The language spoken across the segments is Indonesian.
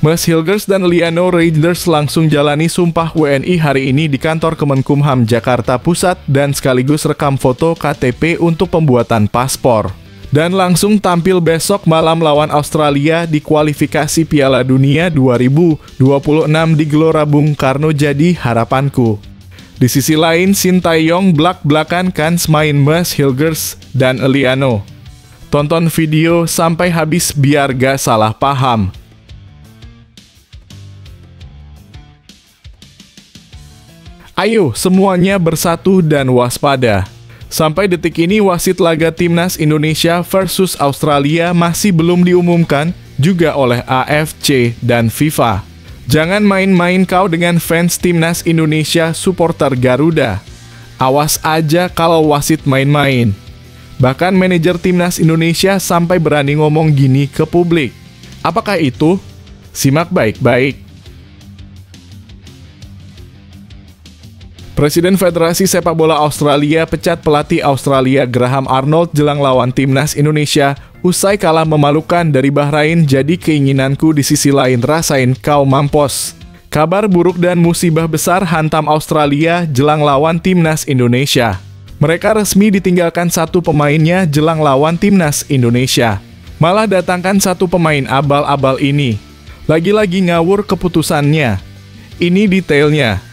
Mas Hilgers dan Liano Reinders langsung jalani sumpah WNI hari ini di kantor Kemenkumham Jakarta Pusat dan sekaligus rekam foto KTP untuk pembuatan paspor. Dan langsung tampil besok malam lawan Australia di kualifikasi Piala Dunia 2026 di Gelora Bung Karno jadi harapanku. Di sisi lain, Sintayong blak-blakan kans main Mas Hilgers dan Liano. Tonton video sampai habis biar gak salah paham. Ayo semuanya bersatu dan waspada. Sampai detik ini wasit laga Timnas Indonesia versus Australia masih belum diumumkan juga oleh AFC dan FIFA. Jangan main-main kau dengan fans Timnas Indonesia supporter Garuda. Awas aja kalau wasit main-main. Bahkan manajer Timnas Indonesia sampai berani ngomong gini ke publik. Apakah itu? Simak baik-baik. Presiden Federasi Sepak Bola Australia pecat pelatih Australia Graham Arnold jelang lawan Timnas Indonesia usai kalah memalukan dari Bahrain. Jadi keinginanku di sisi lain rasain kau mampus. Kabar buruk dan musibah besar hantam Australia jelang lawan Timnas Indonesia. Mereka resmi ditinggalkan satu pemainnya jelang lawan Timnas Indonesia. Malah datangkan satu pemain abal-abal ini. Lagi-lagi ngawur keputusannya. Ini detailnya.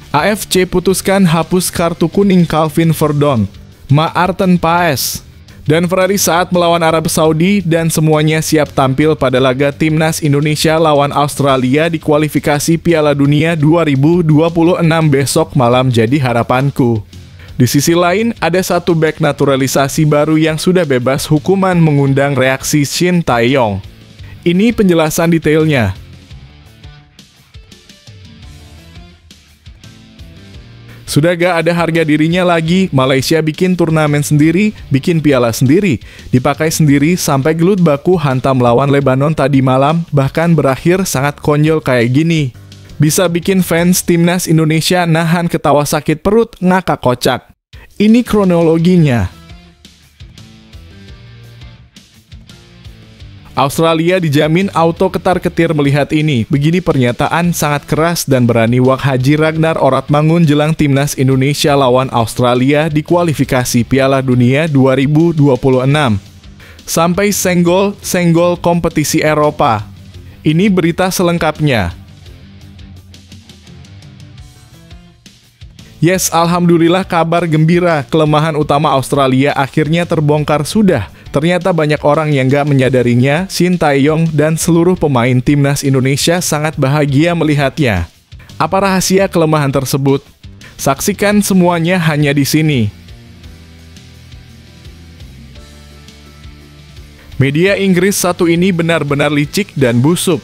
AFC putuskan hapus kartu kuning Calvin Verdon, Maarten Paes, dan Ferrari saat melawan Arab Saudi dan semuanya siap tampil pada laga Timnas Indonesia lawan Australia di kualifikasi Piala Dunia 2026 besok malam jadi harapanku. Di sisi lain, ada satu bek naturalisasi baru yang sudah bebas hukuman mengundang reaksi Sintayong. Ini penjelasan detailnya. Sudah gak ada harga dirinya lagi, Malaysia bikin turnamen sendiri, bikin piala sendiri, dipakai sendiri sampai gelut baku hantam lawan Lebanon tadi malam, bahkan berakhir sangat konyol kayak gini. Bisa bikin fans Timnas Indonesia nahan ketawa sakit perut ngakak kocak. Ini kronologinya. Australia dijamin auto ketar-ketir melihat ini. Begini pernyataan sangat keras dan berani Wak Haji Ragnar Oratmangun jelang Timnas Indonesia lawan Australia di kualifikasi Piala Dunia 2026. Sampai senggol kompetisi Eropa. Ini berita selengkapnya. Yes, alhamdulillah kabar gembira. Kelemahan utama Australia akhirnya terbongkar sudah. Ternyata banyak orang yang gak menyadarinya, Sintayong dan seluruh pemain Timnas Indonesia sangat bahagia melihatnya. Apa rahasia kelemahan tersebut? Saksikan semuanya hanya di sini. Media Inggris satu ini benar-benar licik dan busuk.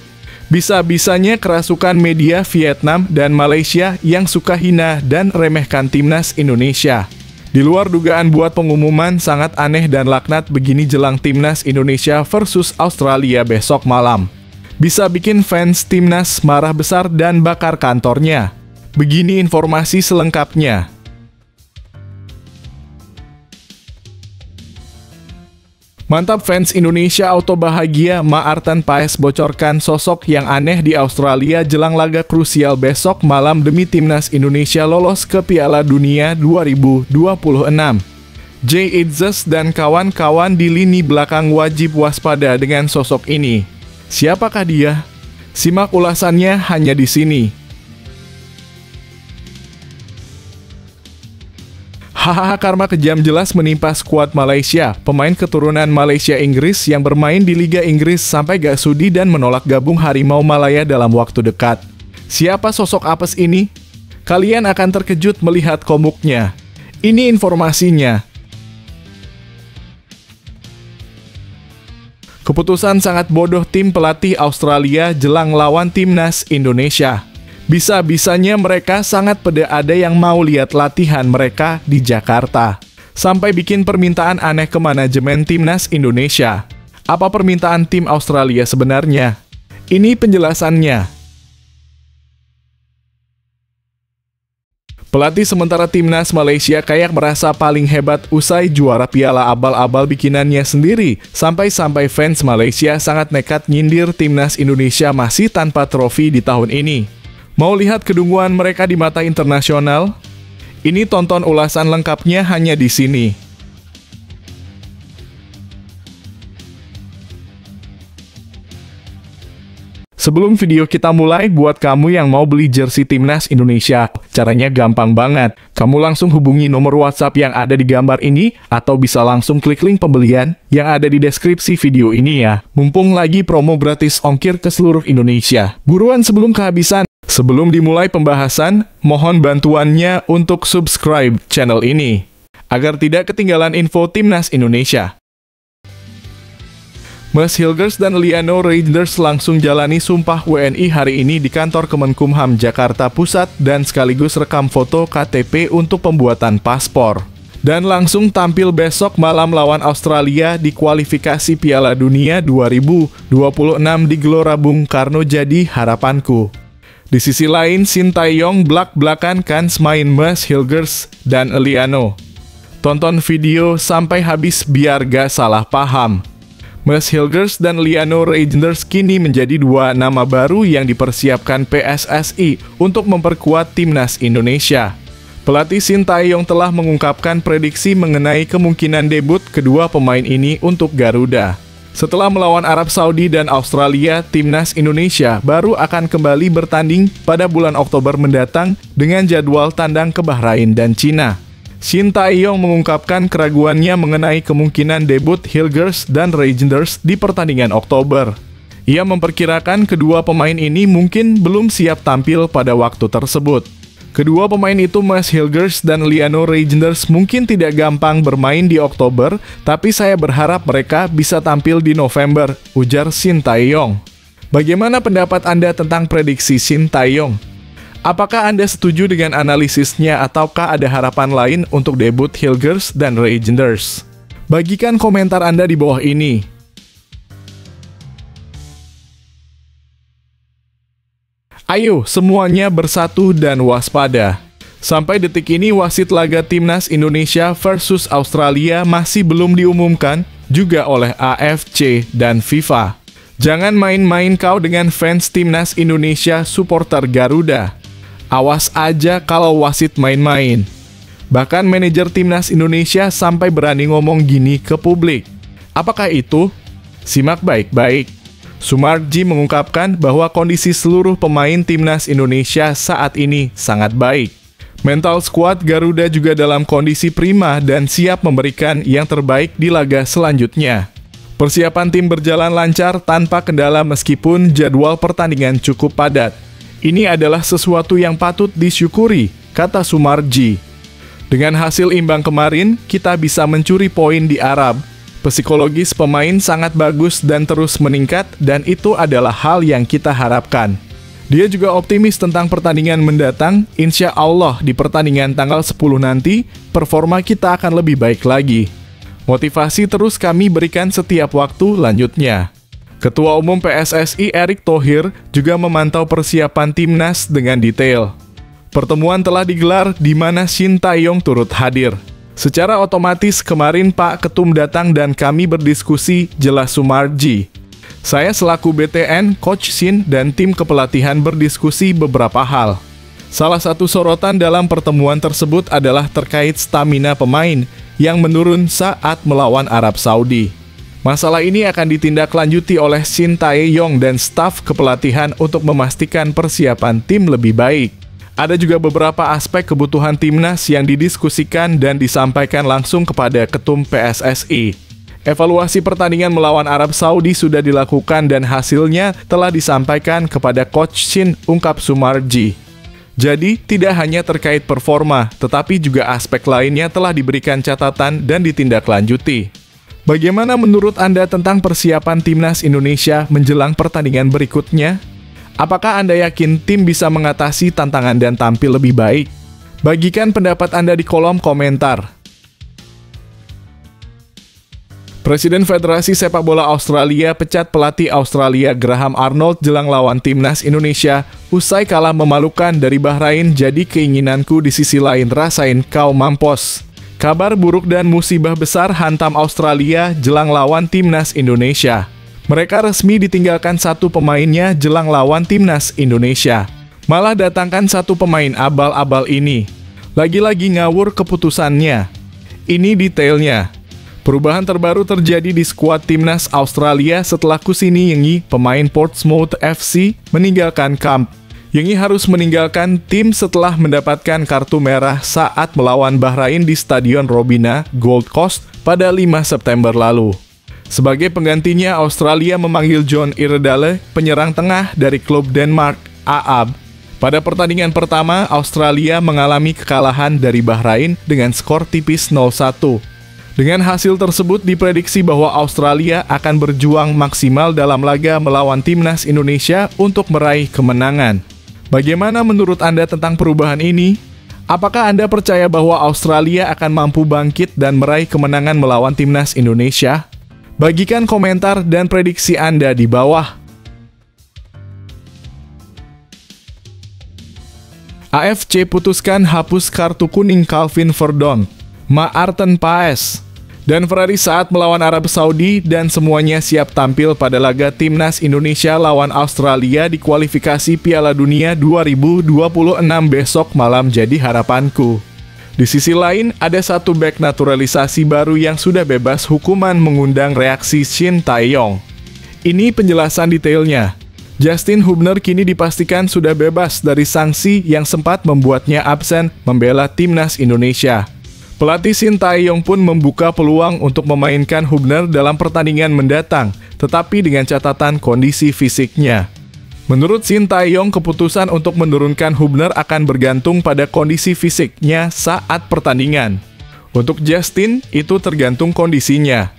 Bisa-bisanya kerasukan media Vietnam dan Malaysia yang suka hina dan remehkan Timnas Indonesia. Di luar dugaan buat pengumuman sangat aneh dan laknat begini jelang Timnas Indonesia versus Australia besok malam. Bisa bikin fans Timnas marah besar dan bakar kantornya. Begini informasi selengkapnya. Mantap fans Indonesia auto bahagia, Maarten Paes bocorkan sosok yang aneh di Australia jelang laga krusial besok malam demi Timnas Indonesia lolos ke Piala Dunia 2026. Jay Itzes dan kawan-kawan di lini belakang wajib waspada dengan sosok ini. Siapakah dia? Simak ulasannya hanya di sini. Hahaha, karma kejam jelas menimpa skuad Malaysia. Pemain keturunan Malaysia Inggris yang bermain di Liga Inggris sampai gak sudi dan menolak gabung Harimau Malaya dalam waktu dekat. Siapa sosok apes ini? Kalian akan terkejut melihat komuknya. Ini informasinya. Keputusan sangat bodoh tim pelatih Australia jelang lawan Timnas Indonesia. Bisa-bisanya mereka sangat pede ada yang mau lihat latihan mereka di Jakarta. Sampai bikin permintaan aneh ke manajemen Timnas Indonesia. Apa permintaan tim Australia sebenarnya? Ini penjelasannya. Pelatih sementara timnas Malaysia kayak merasa paling hebat usai juara piala abal-abal bikinannya sendiri. Sampai-sampai fans Malaysia sangat nekat nyindir timnas Indonesia masih tanpa trofi di tahun ini. Mau lihat kedunguan mereka di mata internasional? Ini tonton ulasan lengkapnya hanya di sini. Sebelum video kita mulai, buat kamu yang mau beli jersey timnas Indonesia, caranya gampang banget. Kamu langsung hubungi nomor WhatsApp yang ada di gambar ini, atau bisa langsung klik link pembelian yang ada di deskripsi video ini ya. Mumpung lagi promo gratis ongkir ke seluruh Indonesia. Buruan sebelum kehabisan. Sebelum dimulai pembahasan, mohon bantuannya untuk subscribe channel ini, agar tidak ketinggalan info timnas Indonesia. Mas Hilgers dan Liano Reijnders langsung jalani Sumpah WNI hari ini di kantor Kemenkumham Jakarta Pusat dan sekaligus rekam foto KTP untuk pembuatan paspor. Dan langsung tampil besok malam lawan Australia di kualifikasi Piala Dunia 2026 di Gelora Bung Karno jadi harapanku. Di sisi lain, Shin Tae-yong belak-belakan kans main Mas Hilgers dan Liano. Tonton video sampai habis biar gak salah paham. Mas Hilgers dan Liano Reijnders kini menjadi dua nama baru yang dipersiapkan PSSI untuk memperkuat timnas Indonesia. Pelatih Shin Tae-yong telah mengungkapkan prediksi mengenai kemungkinan debut kedua pemain ini untuk Garuda. Setelah melawan Arab Saudi dan Australia, timnas Indonesia baru akan kembali bertanding pada bulan Oktober mendatang dengan jadwal tandang ke Bahrain dan Cina. Shin Tae-yong mengungkapkan keraguannya mengenai kemungkinan debut Hilgers dan Reijnders di pertandingan Oktober. Ia memperkirakan kedua pemain ini mungkin belum siap tampil pada waktu tersebut. Kedua pemain itu, Mas Hilgers dan Liano Reijnders, mungkin tidak gampang bermain di Oktober, tapi saya berharap mereka bisa tampil di November, ujar Shin Tae-yong. Bagaimana pendapat Anda tentang prediksi Shin Tae-yong? Apakah Anda setuju dengan analisisnya ataukah ada harapan lain untuk debut Hilgers dan Reijnders? Bagikan komentar Anda di bawah ini. Ayo semuanya bersatu dan waspada. Sampai detik ini wasit laga timnas Indonesia versus Australia masih belum diumumkan juga oleh AFC dan FIFA. Jangan main-main kau dengan fans timnas Indonesia supporter Garuda. Awas aja kalau wasit main-main. Bahkan manajer timnas Indonesia sampai berani ngomong gini ke publik. Apakah itu? Simak baik-baik. Sumarji mengungkapkan bahwa kondisi seluruh pemain timnas Indonesia saat ini sangat baik. Mental skuad Garuda juga dalam kondisi prima dan siap memberikan yang terbaik di laga selanjutnya. Persiapan tim berjalan lancar tanpa kendala meskipun jadwal pertandingan cukup padat. Ini adalah sesuatu yang patut disyukuri, kata Sumarji. Dengan hasil imbang kemarin, kita bisa mencuri poin di Arab. Psikologis pemain sangat bagus dan terus meningkat, dan itu adalah hal yang kita harapkan. Dia juga optimis tentang pertandingan mendatang. Insya Allah di pertandingan tanggal 10 nanti, performa kita akan lebih baik lagi. Motivasi terus kami berikan setiap waktu, lanjutnya. Ketua Umum PSSI Erick Thohir juga memantau persiapan timnas dengan detail. Pertemuan telah digelar di mana Shin Tae-yong turut hadir. Secara otomatis kemarin Pak Ketum datang dan kami berdiskusi, jelas Sumarji. Saya selaku BTN, Coach Shin dan tim kepelatihan berdiskusi beberapa hal. Salah satu sorotan dalam pertemuan tersebut adalah terkait stamina pemain yang menurun saat melawan Arab Saudi. Masalah ini akan ditindaklanjuti oleh Shin Tae-yong dan staf kepelatihan untuk memastikan persiapan tim lebih baik. Ada juga beberapa aspek kebutuhan timnas yang didiskusikan dan disampaikan langsung kepada Ketum PSSI. Evaluasi pertandingan melawan Arab Saudi sudah dilakukan dan hasilnya telah disampaikan kepada Coach Shin, ungkap Sumarji. Jadi, tidak hanya terkait performa, tetapi juga aspek lainnya telah diberikan catatan dan ditindaklanjuti. Bagaimana menurut Anda tentang persiapan timnas Indonesia menjelang pertandingan berikutnya? Apakah Anda yakin tim bisa mengatasi tantangan dan tampil lebih baik? Bagikan pendapat Anda di kolom komentar. Presiden Federasi Sepak Bola Australia pecat pelatih Australia Graham Arnold jelang lawan timnas Indonesia usai kalah memalukan dari Bahrain. Jadi keinginanku di sisi lain rasain kau mampus. Kabar buruk dan musibah besar hantam Australia jelang lawan timnas Indonesia. Mereka resmi ditinggalkan satu pemainnya jelang lawan timnas Indonesia. Malah datangkan satu pemain abal-abal ini. Lagi-lagi ngawur keputusannya. Ini detailnya. Perubahan terbaru terjadi di skuad timnas Australia setelah Kusini Yengi, pemain Portsmouth FC, meninggalkan kamp. Yengi harus meninggalkan tim setelah mendapatkan kartu merah saat melawan Bahrain di Stadion Robina, Gold Coast pada 5 September lalu. Sebagai penggantinya, Australia memanggil John Iredale, penyerang tengah dari klub Denmark, AAB. Pada pertandingan pertama, Australia mengalami kekalahan dari Bahrain dengan skor tipis 0-1. Dengan hasil tersebut diprediksi bahwa Australia akan berjuang maksimal dalam laga melawan timnas Indonesia untuk meraih kemenangan. Bagaimana menurut Anda tentang perubahan ini? Apakah Anda percaya bahwa Australia akan mampu bangkit dan meraih kemenangan melawan timnas Indonesia? Bagikan komentar dan prediksi Anda di bawah. AFC putuskan hapus kartu kuning Calvin Verdon, Maarten Paes, dan Ferrari saat melawan Arab Saudi, dan semuanya siap tampil pada laga timnas Indonesia lawan Australia di kualifikasi Piala Dunia 2026 besok malam jadi harapanku. Di sisi lain, ada satu bek naturalisasi baru yang sudah bebas hukuman mengundang reaksi Shin Tae-yong. Ini penjelasan detailnya. Justin Hubner kini dipastikan sudah bebas dari sanksi yang sempat membuatnya absen membela timnas Indonesia. Pelatih Shin Tae-yong pun membuka peluang untuk memainkan Hubner dalam pertandingan mendatang, tetapi dengan catatan kondisi fisiknya. Menurut Shin Tae-yong, keputusan untuk menurunkan Hubner akan bergantung pada kondisi fisiknya saat pertandingan. Untuk Justin, itu tergantung kondisinya.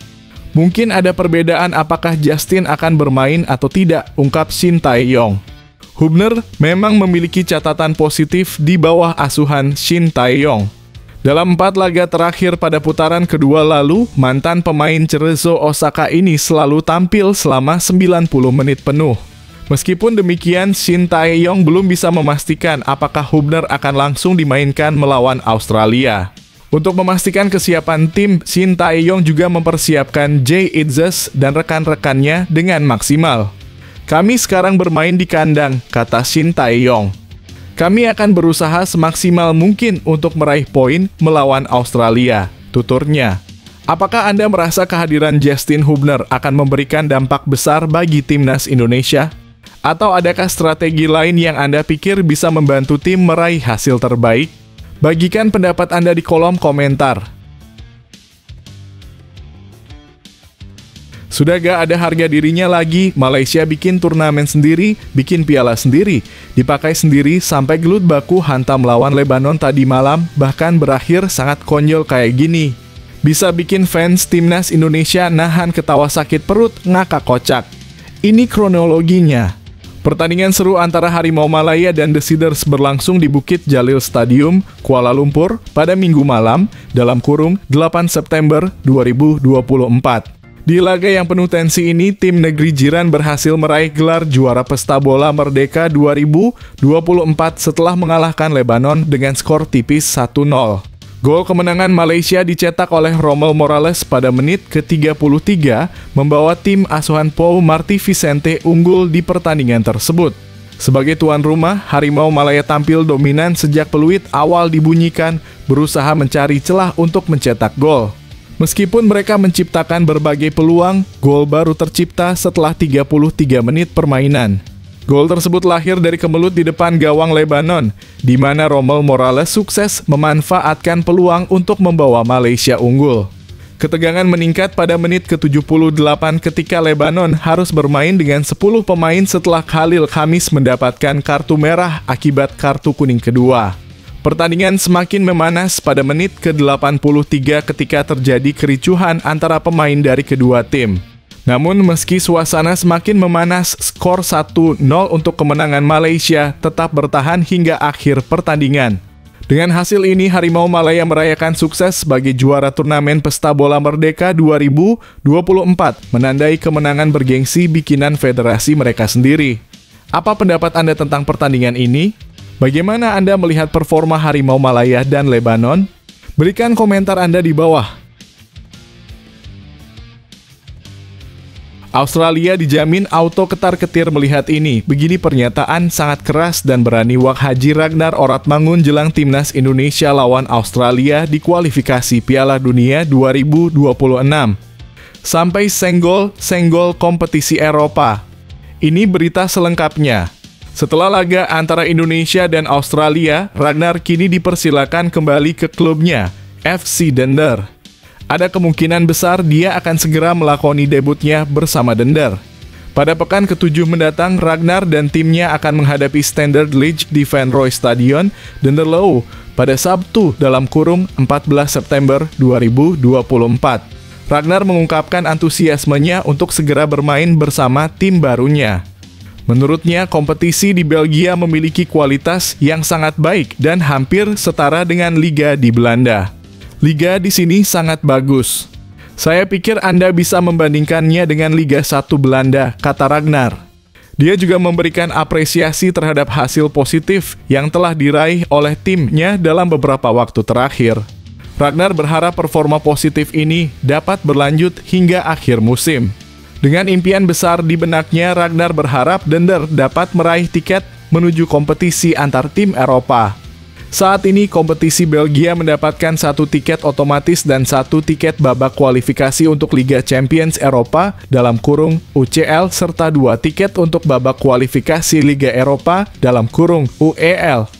Mungkin ada perbedaan apakah Justin akan bermain atau tidak, ungkap Shin Tae-yong. Hubner memang memiliki catatan positif di bawah asuhan Shin Tae-yong. Dalam 4 laga terakhir pada putaran kedua lalu, mantan pemain Cerezo Osaka ini selalu tampil selama 90 menit penuh. Meskipun demikian, Shin Tae-yong belum bisa memastikan apakah Hubner akan langsung dimainkan melawan Australia. Untuk memastikan kesiapan tim, Shin Tae-yong juga mempersiapkan Jay Itzes dan rekan-rekannya dengan maksimal. Kami sekarang bermain di kandang, kata Shin Tae-yong. Kami akan berusaha semaksimal mungkin untuk meraih poin melawan Australia, tuturnya. Apakah Anda merasa kehadiran Justin Hubner akan memberikan dampak besar bagi timnas Indonesia? Atau adakah strategi lain yang Anda pikir bisa membantu tim meraih hasil terbaik? Bagikan pendapat Anda di kolom komentar. Sudah gak ada harga dirinya lagi, Malaysia bikin turnamen sendiri, bikin piala sendiri, dipakai sendiri sampai gelut baku hantam lawan Lebanon tadi malam, bahkan berakhir sangat konyol kayak gini. Bisa bikin fans timnas Indonesia nahan ketawa sakit perut, ngakak kocak. Ini kronologinya. Pertandingan seru antara Harimau Malaya dan The Cedars berlangsung di Bukit Jalil Stadium, Kuala Lumpur, pada Minggu malam, dalam kurung 8 September 2024. Di laga yang penuh tensi ini, tim negeri jiran berhasil meraih gelar juara Pesta Bola Merdeka 2024 setelah mengalahkan Lebanon dengan skor tipis 1-0. Gol kemenangan Malaysia dicetak oleh Rommel Morales pada menit ke-33, membawa tim asuhan Paul Marty Vicente unggul di pertandingan tersebut. Sebagai tuan rumah, Harimau Malaya tampil dominan sejak peluit awal dibunyikan, berusaha mencari celah untuk mencetak gol. Meskipun mereka menciptakan berbagai peluang, gol baru tercipta setelah 33 menit permainan. Gol tersebut lahir dari kemelut di depan gawang Lebanon, di mana Rommel Morales sukses memanfaatkan peluang untuk membawa Malaysia unggul. Ketegangan meningkat pada menit ke-78 ketika Lebanon harus bermain dengan 10 pemain setelah Khalil Khamis mendapatkan kartu merah akibat kartu kuning kedua. Pertandingan semakin memanas pada menit ke-83 ketika terjadi kericuhan antara pemain dari kedua tim. Namun meski suasana semakin memanas, skor 1-0 untuk kemenangan Malaysia tetap bertahan hingga akhir pertandingan. Dengan hasil ini, Harimau Malaya merayakan sukses sebagai juara turnamen Pesta Bola Merdeka 2024, menandai kemenangan bergengsi bikinan federasi mereka sendiri. Apa pendapat Anda tentang pertandingan ini? Bagaimana Anda melihat performa Harimau Malaya dan Lebanon? Berikan komentar Anda di bawah. Australia dijamin auto ketar-ketir melihat ini. Begini pernyataan sangat keras dan berani Wak Haji Ragnar Oratmangun jelang timnas Indonesia lawan Australia di kualifikasi Piala Dunia 2026. Sampai senggol kompetisi Eropa. Ini berita selengkapnya. Setelah laga antara Indonesia dan Australia, Ragnar kini dipersilakan kembali ke klubnya, FC Dender. Ada kemungkinan besar dia akan segera melakoni debutnya bersama Dender. Pada pekan ke-7 mendatang, Ragnar dan timnya akan menghadapi Standard Liège di Van Rooij Stadion, Denderleeuw, pada Sabtu (14 September 2024. Ragnar mengungkapkan antusiasmenya untuk segera bermain bersama tim barunya. Menurutnya, kompetisi di Belgia memiliki kualitas yang sangat baik dan hampir setara dengan liga di Belanda. Liga di sini sangat bagus. Saya pikir Anda bisa membandingkannya dengan Liga 1 Belanda, kata Ragnar. Dia juga memberikan apresiasi terhadap hasil positif yang telah diraih oleh timnya dalam beberapa waktu terakhir. Ragnar berharap performa positif ini dapat berlanjut hingga akhir musim. Dengan impian besar di benaknya, Ragnar berharap Dender dapat meraih tiket menuju kompetisi antar tim Eropa. Saat ini, kompetisi Belgia mendapatkan 1 tiket otomatis dan 1 tiket babak kualifikasi untuk Liga Champions Eropa (UCL) serta 2 tiket untuk babak kualifikasi Liga Eropa (UEL).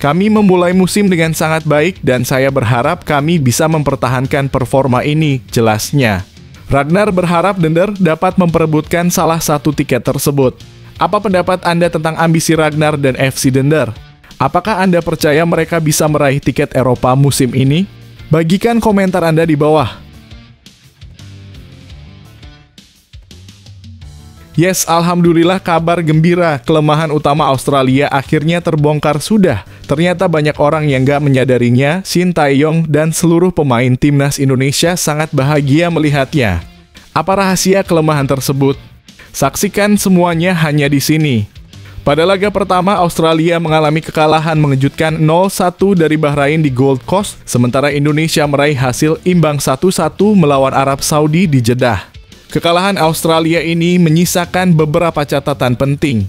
Kami memulai musim dengan sangat baik dan saya berharap kami bisa mempertahankan performa ini, jelasnya. Ragnar berharap Dender dapat memperebutkan salah 1 tiket tersebut. Apa pendapat Anda tentang ambisi Ragnar dan FC Dender? Apakah Anda percaya mereka bisa meraih tiket Eropa musim ini? Bagikan komentar Anda di bawah. Yes, alhamdulillah kabar gembira. Kelemahan utama Australia akhirnya terbongkar sudah. Ternyata banyak orang yang gak menyadarinya. Shin Tae-yong dan seluruh pemain timnas Indonesia sangat bahagia melihatnya. Apa rahasia kelemahan tersebut? Saksikan semuanya hanya di sini. Pada laga pertama, Australia mengalami kekalahan mengejutkan 0-1 dari Bahrain di Gold Coast, sementara Indonesia meraih hasil imbang 1-1 melawan Arab Saudi di Jeddah. Kekalahan Australia ini menyisakan beberapa catatan penting,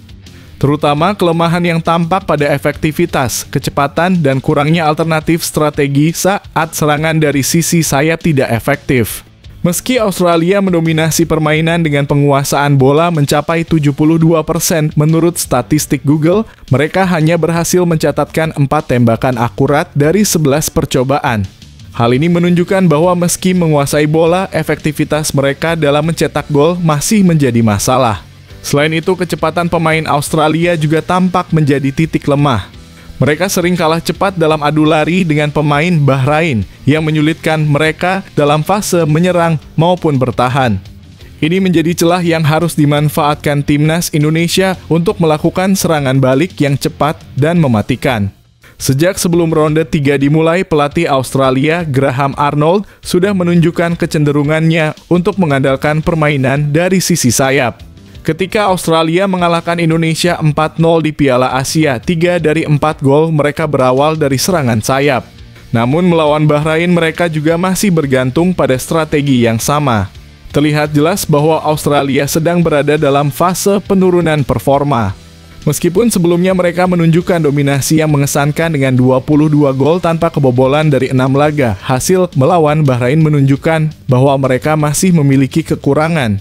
terutama kelemahan yang tampak pada efektivitas, kecepatan, dan kurangnya alternatif strategi saat serangan dari sisi sayap tidak efektif. Meski Australia mendominasi permainan dengan penguasaan bola mencapai 72% menurut statistik Google, mereka hanya berhasil mencatatkan 4 tembakan akurat dari 11 percobaan. Hal ini menunjukkan bahwa meski menguasai bola, efektivitas mereka dalam mencetak gol masih menjadi masalah. Selain itu, kecepatan pemain Australia juga tampak menjadi titik lemah. Mereka sering kalah cepat dalam adu lari dengan pemain Bahrain yang menyulitkan mereka dalam fase menyerang maupun bertahan. Ini menjadi celah yang harus dimanfaatkan timnas Indonesia untuk melakukan serangan balik yang cepat dan mematikan. Sejak sebelum ronde 3 dimulai, pelatih Australia Graham Arnold sudah menunjukkan kecenderungannya untuk mengandalkan permainan dari sisi sayap. Ketika Australia mengalahkan Indonesia 4-0 di Piala Asia, 3 dari 4 gol mereka berawal dari serangan sayap. Namun melawan Bahrain mereka juga masih bergantung pada strategi yang sama. Terlihat jelas bahwa Australia sedang berada dalam fase penurunan performa. Meskipun sebelumnya mereka menunjukkan dominasi yang mengesankan dengan 22 gol tanpa kebobolan dari 6 laga, hasil melawan Bahrain menunjukkan bahwa mereka masih memiliki kekurangan.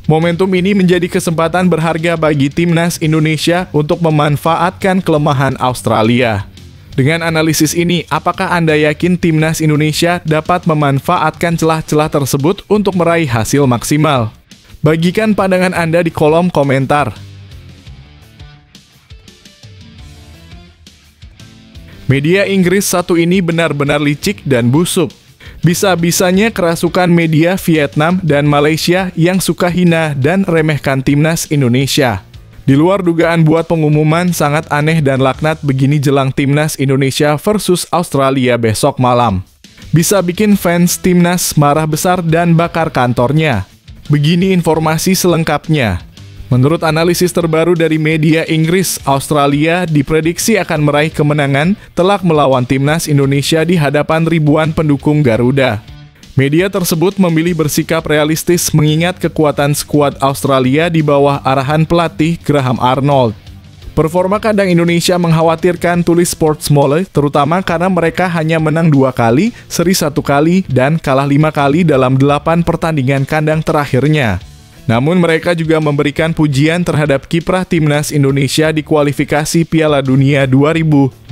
Momentum ini menjadi kesempatan berharga bagi timnas Indonesia untuk memanfaatkan kelemahan Australia. Dengan analisis ini, apakah Anda yakin timnas Indonesia dapat memanfaatkan celah-celah tersebut untuk meraih hasil maksimal? Bagikan pandangan Anda di kolom komentar. Media Inggris satu ini benar-benar licik dan busuk. Bisa-bisanya kerasukan media Vietnam dan Malaysia yang suka hina dan remehkan timnas Indonesia. Di luar dugaan buat pengumuman sangat aneh dan laknat begini jelang Timnas Indonesia versus Australia besok malam. Bisa bikin fans Timnas marah besar dan bakar kantornya. Begini informasi selengkapnya. Menurut analisis terbaru dari media Inggris, Australia diprediksi akan meraih kemenangan telak melawan Timnas Indonesia di hadapan ribuan pendukung Garuda. Media tersebut memilih bersikap realistis mengingat kekuatan skuad Australia di bawah arahan pelatih Graham Arnold. Performa kandang Indonesia mengkhawatirkan, tulis Sportsmole, terutama karena mereka hanya menang 2 kali, seri 1 kali, dan kalah 5 kali dalam 8 pertandingan kandang terakhirnya. Namun mereka juga memberikan pujian terhadap kiprah Timnas Indonesia di kualifikasi Piala Dunia 2026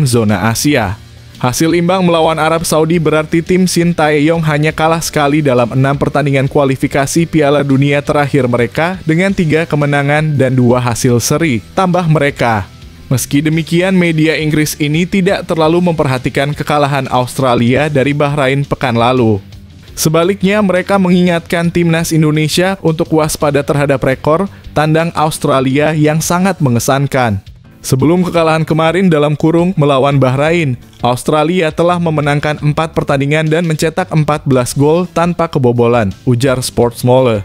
zona Asia. Hasil imbang melawan Arab Saudi berarti tim Sintayong hanya kalah sekali dalam 6 pertandingan kualifikasi Piala Dunia terakhir mereka dengan 3 kemenangan dan 2 hasil seri, tambah mereka. Meski demikian, media Inggris ini tidak terlalu memperhatikan kekalahan Australia dari Bahrain pekan lalu. Sebaliknya, mereka mengingatkan Timnas Indonesia untuk waspada terhadap rekor tandang Australia yang sangat mengesankan. Sebelum kekalahan kemarin dalam kurung melawan Bahrain, Australia telah memenangkan 4 pertandingan dan mencetak 14 gol tanpa kebobolan, ujar Sportsmole.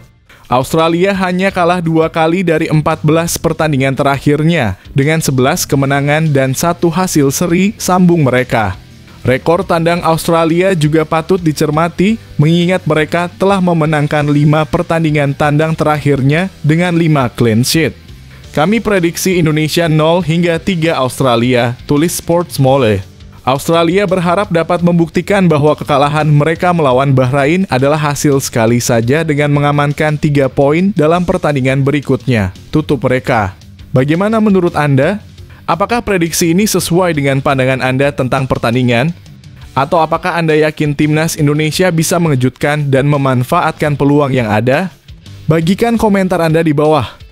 Australia hanya kalah 2 kali dari 14 pertandingan terakhirnya, dengan 11 kemenangan dan 1 hasil seri, sambung mereka. Rekor tandang Australia juga patut dicermati, mengingat mereka telah memenangkan 5 pertandingan tandang terakhirnya dengan 5 clean sheet. Kami prediksi Indonesia 0 hingga 3 Australia, tulis Sportsmole. Australia berharap dapat membuktikan bahwa kekalahan mereka melawan Bahrain adalah hasil sekali saja dengan mengamankan 3 poin dalam pertandingan berikutnya, tutup mereka. Bagaimana menurut Anda? Apakah prediksi ini sesuai dengan pandangan Anda tentang pertandingan? Atau apakah Anda yakin Timnas Indonesia bisa mengejutkan dan memanfaatkan peluang yang ada? Bagikan komentar Anda di bawah.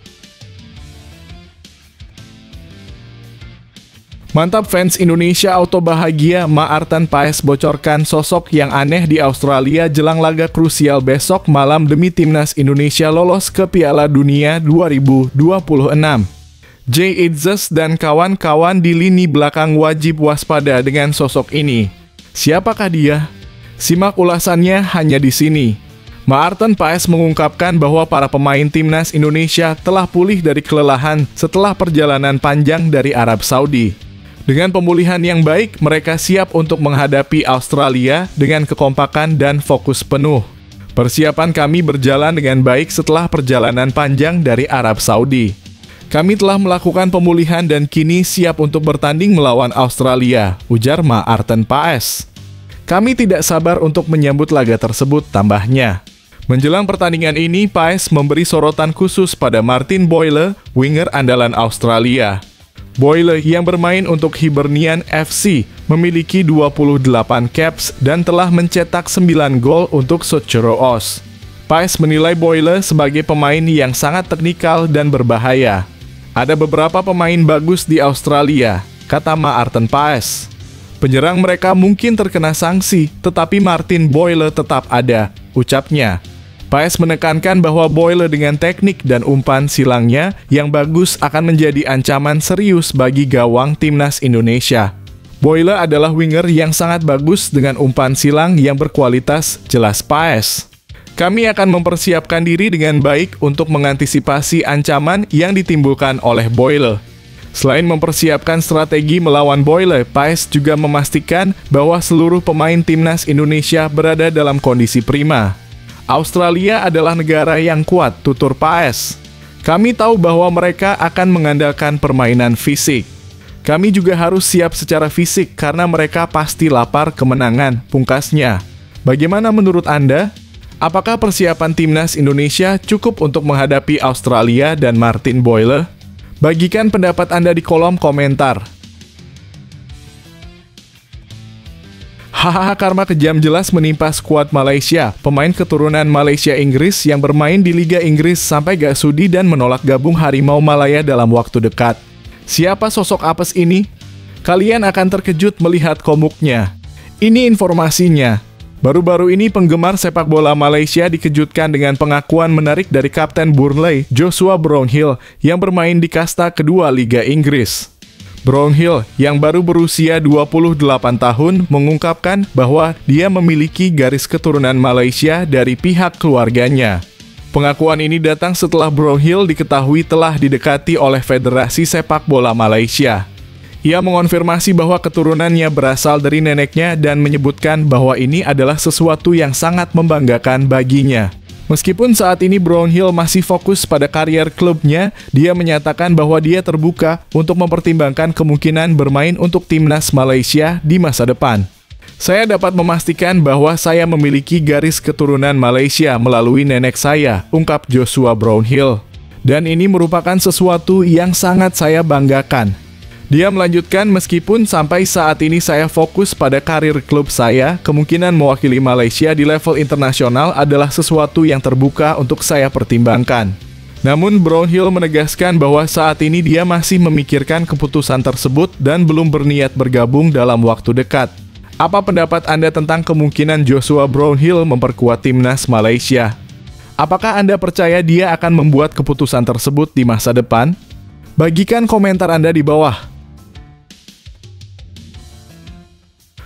Mantap fans Indonesia, auto bahagia, Maarten Paes bocorkan sosok yang aneh di Australia jelang laga krusial besok malam demi Timnas Indonesia lolos ke Piala Dunia 2026. Jay Itzes dan kawan-kawan di lini belakang wajib waspada dengan sosok ini. Siapakah dia? Simak ulasannya hanya di sini. Maarten Paes mengungkapkan bahwa para pemain Timnas Indonesia telah pulih dari kelelahan setelah perjalanan panjang dari Arab Saudi. Dengan pemulihan yang baik, mereka siap untuk menghadapi Australia dengan kekompakan dan fokus penuh. Persiapan kami berjalan dengan baik setelah perjalanan panjang dari Arab Saudi. Kami telah melakukan pemulihan dan kini siap untuk bertanding melawan Australia, ujar Maarten Paes. Kami tidak sabar untuk menyambut laga tersebut, tambahnya. Menjelang pertandingan ini, Paes memberi sorotan khusus pada Martin Boyle, winger andalan Australia. Boyle yang bermain untuk Hibernian FC memiliki 28 caps dan telah mencetak 9 gol untuk Sochero-Os. Paes menilai Boyle sebagai pemain yang sangat teknikal dan berbahaya. Ada beberapa pemain bagus di Australia, kata Maarten Paes. Penyerang mereka mungkin terkena sanksi, tetapi Martin Boyle tetap ada, ucapnya. Paes menekankan bahwa Boyle dengan teknik dan umpan silangnya yang bagus akan menjadi ancaman serius bagi gawang Timnas Indonesia. Boyle adalah winger yang sangat bagus dengan umpan silang yang berkualitas, jelas Paes. Kami akan mempersiapkan diri dengan baik untuk mengantisipasi ancaman yang ditimbulkan oleh Boyle. Selain mempersiapkan strategi melawan Boyle, Paes juga memastikan bahwa seluruh pemain Timnas Indonesia berada dalam kondisi prima. Australia adalah negara yang kuat, tutur Paes. Kami tahu bahwa mereka akan mengandalkan permainan fisik. Kami juga harus siap secara fisik karena mereka pasti lapar kemenangan, pungkasnya. Bagaimana menurut Anda? Apakah persiapan Timnas Indonesia cukup untuk menghadapi Australia dan Martin Boyle? Bagikan pendapat Anda di kolom komentar. Hahaha, karma kejam jelas menimpa skuad Malaysia. Pemain keturunan Malaysia Inggris yang bermain di Liga Inggris sampai gak sudi dan menolak gabung Harimau Malaya dalam waktu dekat. Siapa sosok apes ini? Kalian akan terkejut melihat komuknya. Ini informasinya. Baru-baru ini penggemar sepak bola Malaysia dikejutkan dengan pengakuan menarik dari Kapten Burnley, Joshua Brownhill, yang bermain di kasta kedua Liga Inggris. Brownhill, yang baru berusia 28 tahun, mengungkapkan bahwa dia memiliki garis keturunan Malaysia dari pihak keluarganya. Pengakuan ini datang setelah Brownhill diketahui telah didekati oleh Federasi Sepak Bola Malaysia. Ia mengonfirmasi bahwa keturunannya berasal dari neneknya dan menyebutkan bahwa ini adalah sesuatu yang sangat membanggakan baginya. Meskipun saat ini Brownhill masih fokus pada karier klubnya, dia menyatakan bahwa dia terbuka untuk mempertimbangkan kemungkinan bermain untuk timnas Malaysia di masa depan. Saya dapat memastikan bahwa saya memiliki garis keturunan Malaysia melalui nenek saya, ungkap Joshua Brownhill. Dan ini merupakan sesuatu yang sangat saya banggakan. Dia melanjutkan, meskipun sampai saat ini saya fokus pada karir klub saya, kemungkinan mewakili Malaysia di level internasional adalah sesuatu yang terbuka untuk saya pertimbangkan. Namun Brownhill menegaskan bahwa saat ini dia masih memikirkan keputusan tersebut dan belum berniat bergabung dalam waktu dekat. Apa pendapat Anda tentang kemungkinan Joshua Brownhill memperkuat timnas Malaysia? Apakah Anda percaya dia akan membuat keputusan tersebut di masa depan? Bagikan komentar Anda di bawah.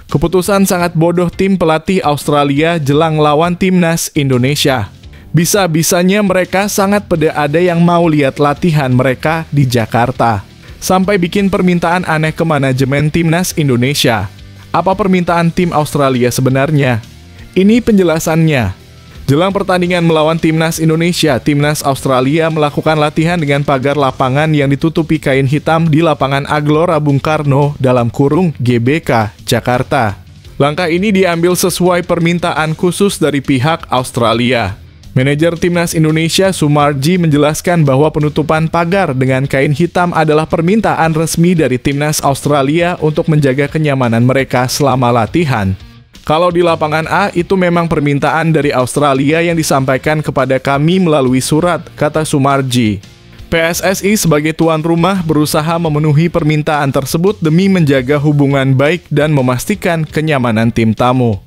Keputusan sangat bodoh tim pelatih Australia jelang lawan timnas Indonesia. Bisa-bisanya mereka sangat pede, ada yang mau lihat latihan mereka di Jakarta. Sampai bikin permintaan aneh ke manajemen timnas Indonesia. Apa permintaan tim Australia sebenarnya? Ini penjelasannya. Jelang pertandingan melawan timnas Indonesia, timnas Australia melakukan latihan dengan pagar lapangan yang ditutupi kain hitam di lapangan Gelora Bung Karno (GBK) Jakarta. Langkah ini diambil sesuai permintaan khusus dari pihak Australia. Manajer timnas Indonesia Sumarji menjelaskan bahwa penutupan pagar dengan kain hitam adalah permintaan resmi dari timnas Australia untuk menjaga kenyamanan mereka selama latihan. Kalau di lapangan A, itu memang permintaan dari Australia yang disampaikan kepada kami melalui surat, kata Sumarji. PSSI sebagai tuan rumah berusaha memenuhi permintaan tersebut demi menjaga hubungan baik dan memastikan kenyamanan tim tamu.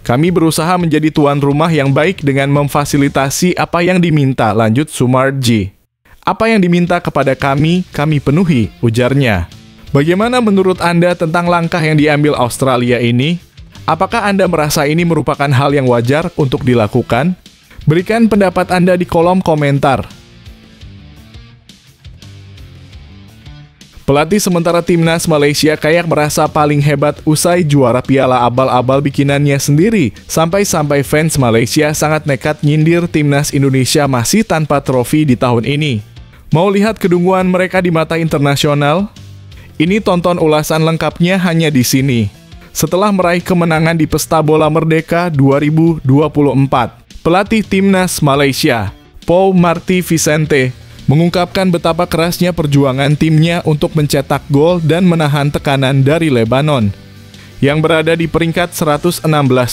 Kami berusaha menjadi tuan rumah yang baik dengan memfasilitasi apa yang diminta, lanjut Sumarji. Apa yang diminta kepada kami penuhi, ujarnya. Bagaimana menurut Anda tentang langkah yang diambil Australia ini? Apakah Anda merasa ini merupakan hal yang wajar untuk dilakukan? Berikan pendapat Anda di kolom komentar. Pelatih sementara timnas Malaysia kayak merasa paling hebat usai juara piala abal-abal bikinannya sendiri. Sampai-sampai fans Malaysia sangat nekat nyindir timnas Indonesia masih tanpa trofi di tahun ini. Mau lihat kedunguan mereka di mata internasional? Ini tonton ulasan lengkapnya hanya di sini. Setelah meraih kemenangan di Pesta Bola Merdeka 2024, pelatih timnas Malaysia, Paul Marty Vicente, mengungkapkan betapa kerasnya perjuangan timnya untuk mencetak gol dan menahan tekanan dari Lebanon, yang berada di peringkat 116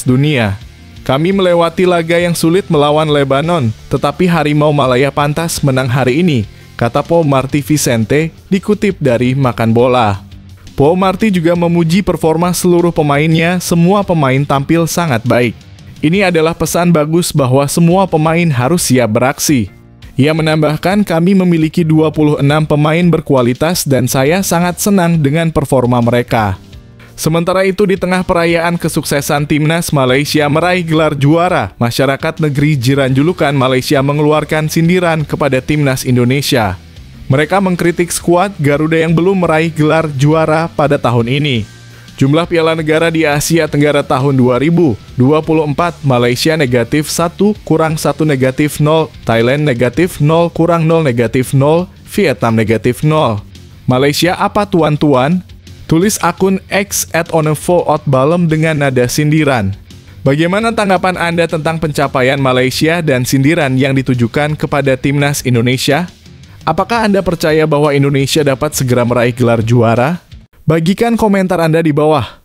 dunia. Kami melewati laga yang sulit melawan Lebanon, tetapi Harimau Malaya pantas menang hari ini, kata Paul Marty Vicente, dikutip dari Makan Bola. Paul Marty juga memuji performa seluruh pemainnya, semua pemain tampil sangat baik. Ini adalah pesan bagus bahwa semua pemain harus siap beraksi. Ia menambahkan, kami memiliki 26 pemain berkualitas dan saya sangat senang dengan performa mereka. Sementara itu, di tengah perayaan kesuksesan timnas Malaysia meraih gelar juara, masyarakat negeri jiran julukan Malaysia mengeluarkan sindiran kepada timnas Indonesia. Mereka mengkritik skuad Garuda yang belum meraih gelar juara pada tahun ini. Jumlah piala negara di Asia Tenggara tahun 2024, Malaysia negatif 1 kurang 1 negatif 0, Thailand negatif 0 kurang 0 negatif 0, Vietnam negatif 0. Malaysia apa tuan-tuan? Tulis akun X @onefootbalem dengan nada sindiran. Bagaimana tanggapan Anda tentang pencapaian Malaysia dan sindiran yang ditujukan kepada timnas Indonesia? Apakah Anda percaya bahwa Indonesia dapat segera meraih gelar juara? Bagikan komentar Anda di bawah.